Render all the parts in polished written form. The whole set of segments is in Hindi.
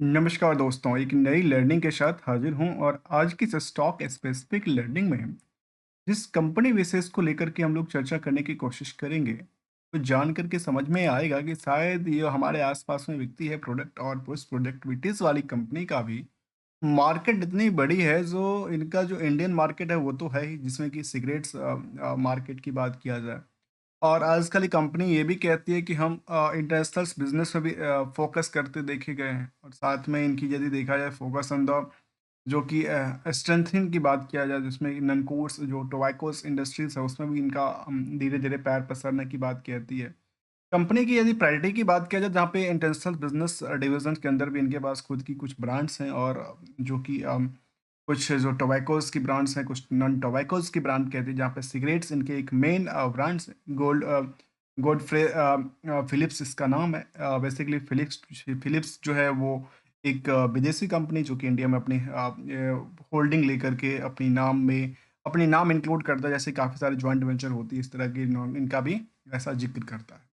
नमस्कार दोस्तों, एक नई लर्निंग के साथ हाजिर हूं और आज की इस स्टॉक स्पेसिफिक लर्निंग में जिस कंपनी विशेष को लेकर के हम लोग चर्चा करने की कोशिश करेंगे, तो जान करके समझ में आएगा कि शायद ये हमारे आसपास में बिकती है प्रोडक्ट और पोस्ट प्रोडक्टिविटीज वाली कंपनी का भी मार्केट इतनी बड़ी है। जो इनका जो इंडियन मार्केट है वो तो है ही, जिसमें कि सिगरेट्स मार्केट की बात किया जाए। और आजकल ये कंपनी ये भी कहती है कि हम इंटरनेशनल बिजनेस में भी फोकस करते देखे गए हैं, और साथ में इनकी यदि देखा जाए फोकस ऑन द जो कि स्ट्रेंथनिंग की बात किया जाए, जिसमें ननकोर्स जो टोबैकोस इंडस्ट्रीज है उसमें भी इनका धीरे धीरे पैर पसारने की बात कहती है। कंपनी की यदि प्रायोरिटी की बात किया जाए, जहाँ पे इंटरनेशनल बिजनेस डिवीजन के अंदर भी इनके पास खुद की कुछ ब्रांड्स हैं, और जो कि कुछ जो टोबैकोस की ब्रांड्स हैं, कुछ नॉन टोबैकोस की ब्रांड कहते हैं, जहाँ पे सिगरेट्स इनके एक main brands gold Godfrey Phillips इसका नाम है। बेसिकली फिलिप्स फिलिप्स जो है वो एक विदेशी कंपनी जो कि इंडिया में अपनी होल्डिंग लेकर के अपनी नाम में अपनी नाम इंक्लूड करता है, जैसे काफ़ी सारे जॉइंट वेंचर होती है इस तरह की, इनका भी ऐसा जिक्र करता है।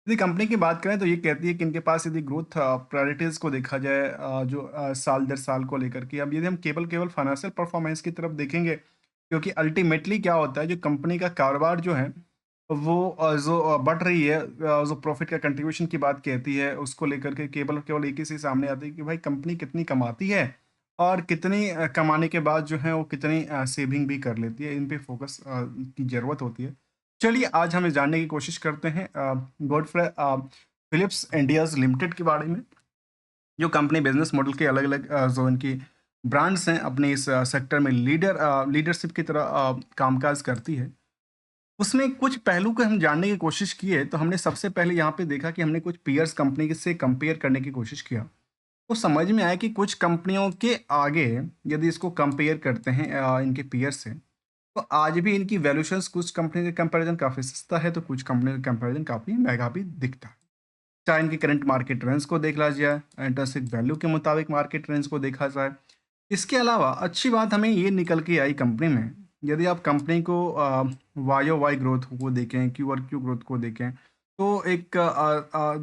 यदि कंपनी की बात करें तो ये कहती है कि इनके पास यदि ग्रोथ प्रायोरिटीज़ को देखा जाए, जो साल दर साल को लेकर के, अब यदि हम केवल केवल फाइनेंशियल परफॉर्मेंस की तरफ देखेंगे, क्योंकि अल्टीमेटली क्या होता है, जो कंपनी का कारोबार जो है वो जो बढ़ रही है, जो प्रॉफिट का कंट्रीब्यूशन की बात कहती है, उसको लेकर के केवल केवल एक ही चीज़ सामने आती है कि भाई कंपनी कितनी कमाती है, और कितनी कमाने के बाद जो है वो कितनी सेविंग भी कर लेती है। इन पे फोकस की ज़रूरत होती है। चलिए आज हम ये जानने की कोशिश करते हैं गॉडफ्रे फिलिप्स इंडियाज़ लिमिटेड के बारे में, जो कंपनी बिजनेस मॉडल के अलग-अलग जो इनकी ब्रांड्स हैं अपने इस सेक्टर में लीडरशिप की तरह कामकाज करती है। उसमें कुछ पहलू को हम जानने की कोशिश किए, तो हमने सबसे पहले यहाँ पे देखा कि हमने कुछ पीयर्स कंपनी से कंपेयर करने की कोशिश किया। तो समझ में आया कि कुछ कंपनियों के आगे यदि इसको कंपेयर करते हैं इनके पीयर्स से, तो आज भी इनकी वैल्यूएशंस कुछ कंपनी के कंपैरिजन काफ़ी सस्ता है, तो कुछ कंपनी के कंपैरिजन काफ़ी महँगा भी दिखता है। चाहे इनकी करंट मार्केट रेंज को देख लिया जाए, इंट्रिंसिक वैल्यू के मुताबिक मार्केट रेंज को देखा जाए। इसके अलावा अच्छी बात हमें ये निकल के आई कंपनी में, यदि आप कंपनी को वाई ओ वाई ग्रोथ को देखें, क्यू और क्यू ग्रोथ को देखें, तो एक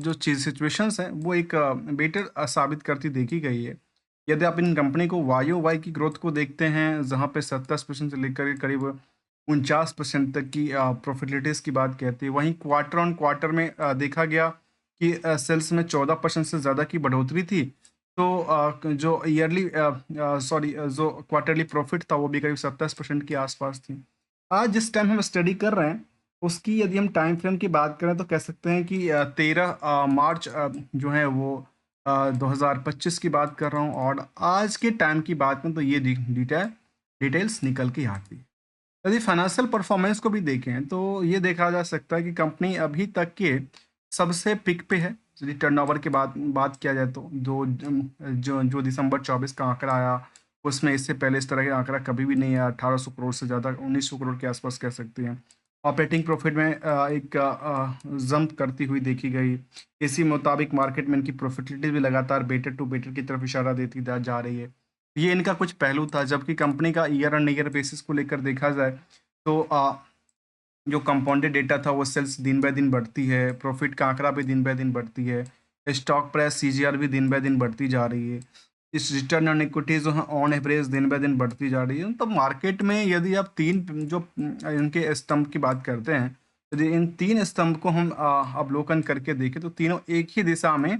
जो चीज़ सिचुएशंस हैं वो एक बेटर साबित करती देखी गई है। यदि आप इन कंपनी को वाई ओ वाई की ग्रोथ को देखते हैं, जहाँ पे 27% से लेकर के करीब 49% तक की प्रॉफिटेबिलिटीज़ की बात कहती है। वहीं क्वार्टर ऑन क्वार्टर में देखा गया कि सेल्स में 14% से ज़्यादा की बढ़ोतरी थी। तो जो ईयरली सॉरी जो क्वार्टरली प्रॉफिट था वो भी करीब 27% के आसपास थी। आज जिस टाइम हम स्टडी कर रहे हैं, उसकी यदि हम टाइम फ्रेम की बात करें तो कह सकते हैं कि 13 मार्च जो है वो 2025 की बात कर रहा हूँ, और आज के टाइम की बात में तो ये डिटेल्स निकल के आती है। यदि फाइनेंशियल परफॉर्मेंस को भी देखें तो ये देखा जा सकता है कि कंपनी अभी तक के सबसे पिक पे है। यदि टर्नओवर की बात बात किया जाए तो जो दिसंबर 24 का आंकड़ा आया, उसमें इससे पहले इस तरह का आंकड़ा कभी भी नहीं आया। 1800 करोड़ से ज़्यादा, 1900 करोड़ के आसपास कह सकते हैं। ऑपरेटिंग प्रॉफिट में एक जंप करती हुई देखी गई। इसी मुताबिक मार्केट में इनकी प्रॉफिटेबिलिटी भी लगातार बेटर टू बेटर की तरफ इशारा देती जा रही है। ये इनका कुछ पहलू था, जबकि कंपनी का ईयर ऑन ईयर बेसिस को लेकर देखा जाए तो जो कंपाउंडेड डेटा था वो सेल्स दिन बाय दिन बढ़ती है, प्रॉफिट का आंकड़ा भी दिन बाय दिन बढ़ती है, स्टॉक प्राइस सीजीआर भी दिन बाय दिन बढ़ती जा रही है। इस रिटर्न ऑन इक्विटी जो है ऑन एवरेज दिन बाय दिन बढ़ती जा रही है। तो मार्केट में यदि आप 3 जो इनके स्तंभ की बात करते हैं, यदि इन 3 स्तंभ को हम अवलोकन करके देखें तो तीनों एक ही दिशा में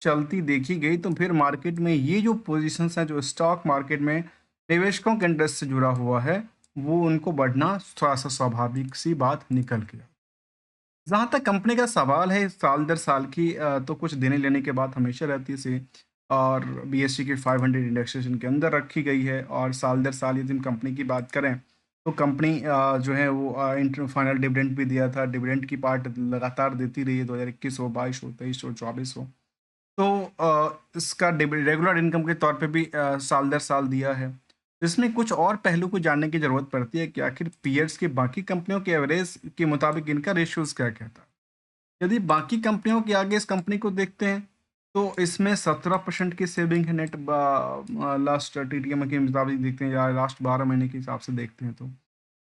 चलती देखी गई, तो फिर मार्केट में ये जो पोज़ीशंस हैं, जो स्टॉक मार्केट में निवेशकों के इंटरेस्ट से जुड़ा हुआ है, वो उनको बढ़ना थोड़ा-सा स्वाभाविक सी बात निकल के आई। जहाँ तक कंपनी का सवाल है साल दर साल की, तो कुछ देने लेने के बाद हमेशा रहती है सी, और बीएसई के 500 इंडेक्सेशन के अंदर रखी गई है, और साल दर साल यदि हम कंपनी की बात करें तो कंपनी जो है वो इंटर फाइनल डिविडेंड भी दिया था। डिविडेंड की पार्ट लगातार देती रही है, 2021 हो, 22 हो, 23 हो, 24 हो। तो इसका रेगुलर इनकम के तौर पे भी साल दर साल दिया है। इसमें कुछ और पहलू को जानने की ज़रूरत पड़ती है कि आखिर पीयर्स की बाकी कंपनियों के एवरेज के मुताबिक इनका रेशियोज़ क्या कहता है। यदि बाकी कंपनियों के आगे इस कंपनी को देखते हैं, तो इसमें 17% की सेविंग है नेट लास्ट टीटीएम के मुताबिक देखते हैं, या लास्ट 12 महीने के हिसाब से देखते हैं तो।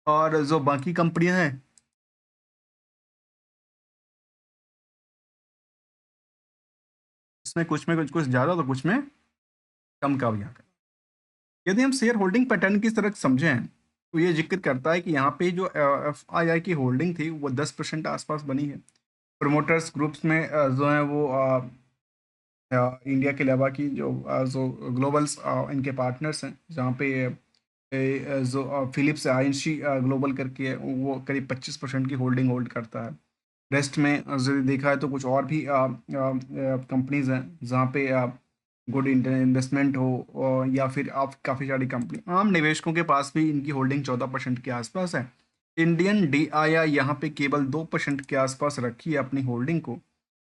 और जो बाकी कंपनियाँ हैं, इसमें कुछ में कुछ कुछ ज़्यादा तो कुछ में कम का भी आंकड़ा। यदि हम शेयर होल्डिंग पैटर्न की तरह समझें, तो ये ज़िक्र करता है कि यहाँ पे जो एफआईआई की होल्डिंग थी, वो 10% आसपास बनी है। प्रोमोटर्स ग्रुप्स में जो है वो इंडिया के अलावा की जो ग्लोबल्स इनके पार्टनर्स हैं, जहाँ पे जो फिलिप्स आईएनसी ग्लोबल करके है, वो करीब 25% की होल्डिंग होल्ड करता है। रेस्ट में यदि देखा है तो कुछ और भी कंपनीज़ हैं, जहाँ पे गुड इन्वेस्टमेंट हो, या फिर आप काफ़ी सारी कंपनी आम निवेशकों के पास भी इनकी होल्डिंग 14% के आसपास है। इंडियन डीआईआई यहाँ पे केवल 2% के आसपास रखी है अपनी होल्डिंग को।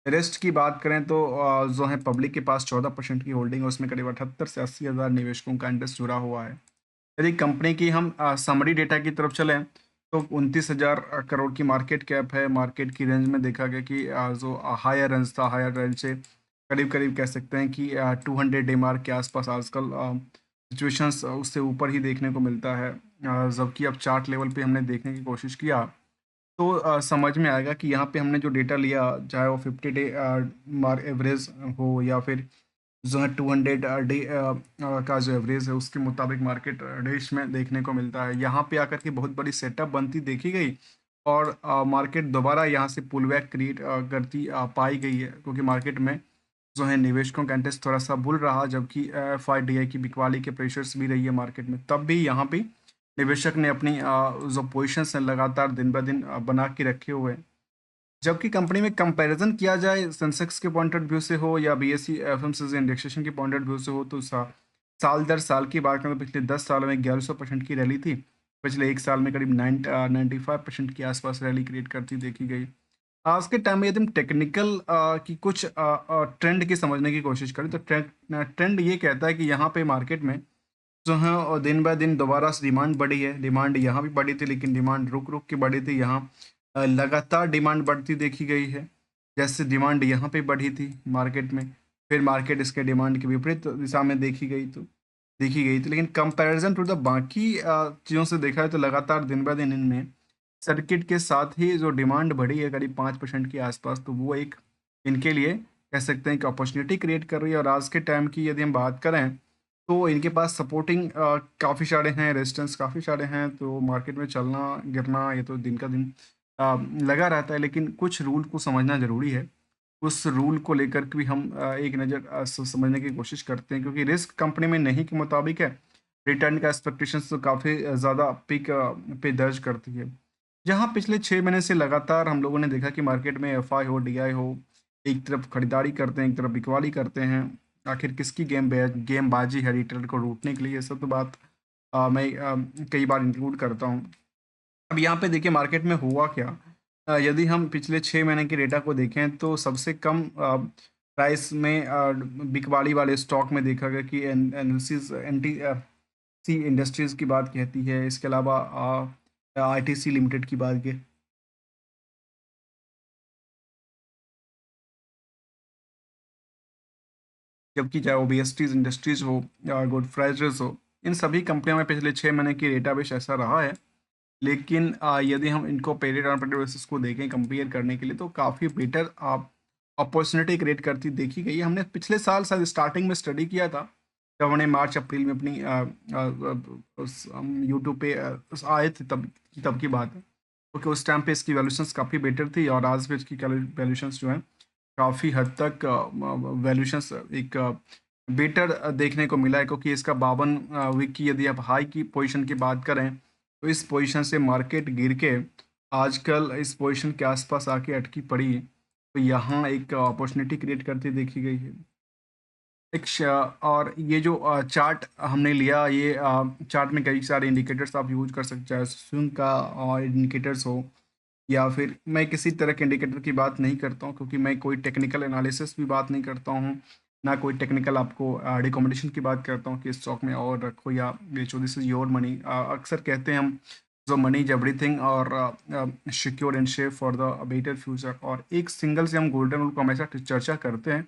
रेस्ट की बात करें तो जो है पब्लिक के पास 14% की होल्डिंग है, उसमें करीब 78 से 80 हज़ार निवेशकों का इंटरेस्ट जुड़ा हुआ है। यदि कंपनी की हम समरी डेटा की तरफ चलें, तो 29,000 करोड़ की मार्केट कैप है। मार्केट की रेंज में देखा गया कि जो हायर रेंज था, हायर रेंज से करीब-करीब कह सकते हैं कि 200 डीमार के आसपास आजकल सिचुएशंस उससे ऊपर ही देखने को मिलता है। जबकि अब चार्ट लेवल पे हमने देखने की कोशिश किया, तो समझ में आएगा कि यहाँ पे हमने जो डेटा लिया, चाहे वो 50 डे मार एवरेज हो, या फिर जो है 200 डे का जो एवरेज है, उसके मुताबिक मार्केट डेज में देखने को मिलता है। यहाँ पे आकर के बहुत बड़ी सेटअप बनती देखी गई, और मार्केट दोबारा यहाँ से पुल बैक क्रिएट करती पाई गई है, क्योंकि मार्केट में जो है निवेशकों का इंटरेस्ट थोड़ा सा बुल रहा, जबकि एफआईडीआई की बिकवाली के प्रेशर्स भी रही है मार्केट में। तब भी यहाँ पे निवेशक ने अपनी जो पोजिशंस हैं लगातार दिन ब दिन बना के रखे हुए हैं। जबकि कंपनी में कंपैरिजन किया जाए सेंसेक्स के पॉइंट ऑफ व्यू से हो, या बीएसई एफएमसीजी इंडेक्सेशन के पॉइंट ऑफ व्यू से हो, तो साल दर साल की बात करें तो पिछले 10 सालों में 1100% की रैली थी। पिछले एक साल में करीब 95% के आसपास रैली क्रिएट करती देखी गई। आज के टाइम में यदि हम टेक्निकल की कुछ ट्रेंड की समझने की कोशिश करें, तो ट्रेंड ट्रेंड ये कहता है कि यहाँ पे मार्केट में जो है दिन बाय दिन दोबारा से डिमांड बढ़ी है। डिमांड यहाँ भी बढ़ी थी, लेकिन डिमांड रुक-रुक के बढ़ी थी। यहाँ लगातार डिमांड बढ़ती देखी गई है। जैसे डिमांड यहाँ पे बढ़ी थी मार्केट में, फिर मार्केट इसके डिमांड के विपरीत दिशा में देखी गई थी। लेकिन कंपैरिज़न टू द बाकी चीज़ों से देखा है, तो लगातार दिन बाय दिन इनमें सर्किट के साथ ही जो डिमांड बढ़ी है करीब 5% के आसपास, तो वो एक इनके लिए कह सकते हैं कि अपॉर्चुनिटी क्रिएट कर रही है। और आज के टाइम की यदि हम बात करें, तो इनके पास सपोर्टिंग काफ़ी सारे हैं, रेजिस्टेंस काफ़ी सारे हैं, तो मार्केट में चलना, गिरना ये तो दिन का दिन लगा रहता है। लेकिन कुछ रूल को समझना ज़रूरी है। उस रूल को लेकर के भी हम एक नज़र समझने की कोशिश करते हैं, क्योंकि रिस्क कंपनी में नहीं के मुताबिक है, रिटर्न का एक्सपेक्टेशंस तो काफ़ी ज़्यादा पीक पे दर्ज करती है। जहाँ पिछले 6 महीने से लगातार हम लोगों ने देखा कि मार्केट में एफआई हो, डीआई हो, एक तरफ खरीदारी करते हैं, एक तरफ बिकवाली करते हैं। आखिर किसकी गेमबाजी है रिटेलर को लूटने के लिए? ये सब तो बात मैं कई बार इंक्लूड करता हूँ। अब यहाँ पे देखिए मार्केट में हुआ क्या? यदि हम पिछले 6 महीने के डेटा को देखें, तो सबसे कम प्राइस में बिकवाली वाले स्टॉक में देखा गया कि एनालिसिस सी इंडस्ट्रीज़ की बात कहती है। इसके अलावा आईटीसी लिमिटेड की बात की, जबकि चाहे वो बीएसटीज़ इंडस्ट्रीज़ हो या गुड फ्राइडेज हो, इन सभी कंपनियों में पिछले 6 महीने की डेटाबेस ऐसा रहा है। लेकिन यदि हम इनको पीरियड ऑन पीरियड बेसिस को देखें कंपेयर करने के लिए, तो काफ़ी बेटर अपॉर्चुनिटी क्रिएट करती देखी गई है। हमने पिछले साल शायद स्टार्टिंग में स्टडी किया था, जब हमने मार्च अप्रैल में अपनी हम यूट्यूब पे आए थे, तब की बात है, क्योंकि उस टाइम पे इसकी वैल्यूशंस काफ़ी बेटर थी, और आज भी इसकी वैल्यूशंस जो हैं काफ़ी हद तक वैल्यूशंस एक बेटर देखने को मिला है, क्योंकि इसका 52 वीक की यदि आप हाई की पोजीशन की बात करें, तो इस पोजीशन से मार्केट गिर के आजकल इस पोजीशन के आसपास आके अटकी पड़ी है। तो यहाँ एक अपॉर्चुनिटी क्रिएट करती देखी गई है। एक श और ये जो चार्ट हमने लिया, ये चार्ट में कई सारे इंडिकेटर्स आप यूज़ कर सकते हैं, चाहे स्विंग का इंडिकेटर्स हो, या फिर मैं किसी तरह के इंडिकेटर की बात नहीं करता हूँ, क्योंकि मैं कोई टेक्निकल एनालिसिस भी बात नहीं करता हूँ, ना कोई टेक्निकल आपको रिकमेंडेशन की बात करता हूँ कि इस स्टॉक में और रखो या बेचो, दिस इज़ योर मनी। अक्सर कहते हैं हम, जो मनी इज एवरीथिंग, और secure and safe for the better future. और एक सिंगल से हम गोल्डन रूल को हमेशा चर्चा करते हैं।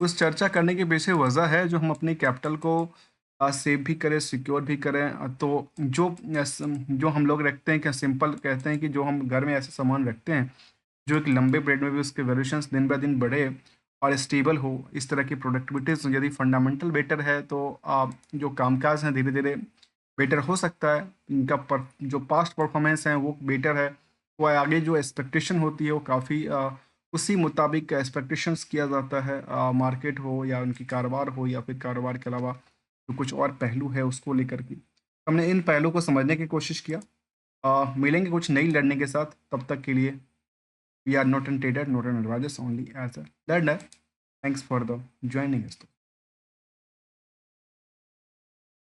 उस चर्चा करने की पीछे वजह है, जो हम अपनी कैपिटल को सेव भी करें, सिक्योर भी करें। तो जो हम लोग रखते हैं, क्या सिंपल कहते हैं कि जो हम घर में ऐसे सामान रखते हैं, जो एक लंबे पीरियड में भी उसके वैल्यूएशंस दिन ब दिन बढ़े, और स्टेबल हो, इस तरह की प्रोडक्टिविटीज़ यदि फंडामेंटल बेटर है तो जो कामकाज हैं धीरे-धीरे बेटर हो सकता है। इनका पर जो पास्ट परफॉर्मेंस है वो बेटर है। वो आगे जो एक्सपेक्टेशन होती है वो काफ़ी उसी मुताबिक एक्सपेक्टेशंस किया जाता है, मार्केट हो या उनकी कारोबार हो या फिर कारोबार के अलावा जो कुछ और पहलू है उसको लेकर के। हमने इन पहलू को समझने की कोशिश किया। मिलेंगे कुछ नई लर्निंग के साथ, तब तक के लिए we are not an trader, not an advisers, only as a learner. Thanks for the joining us.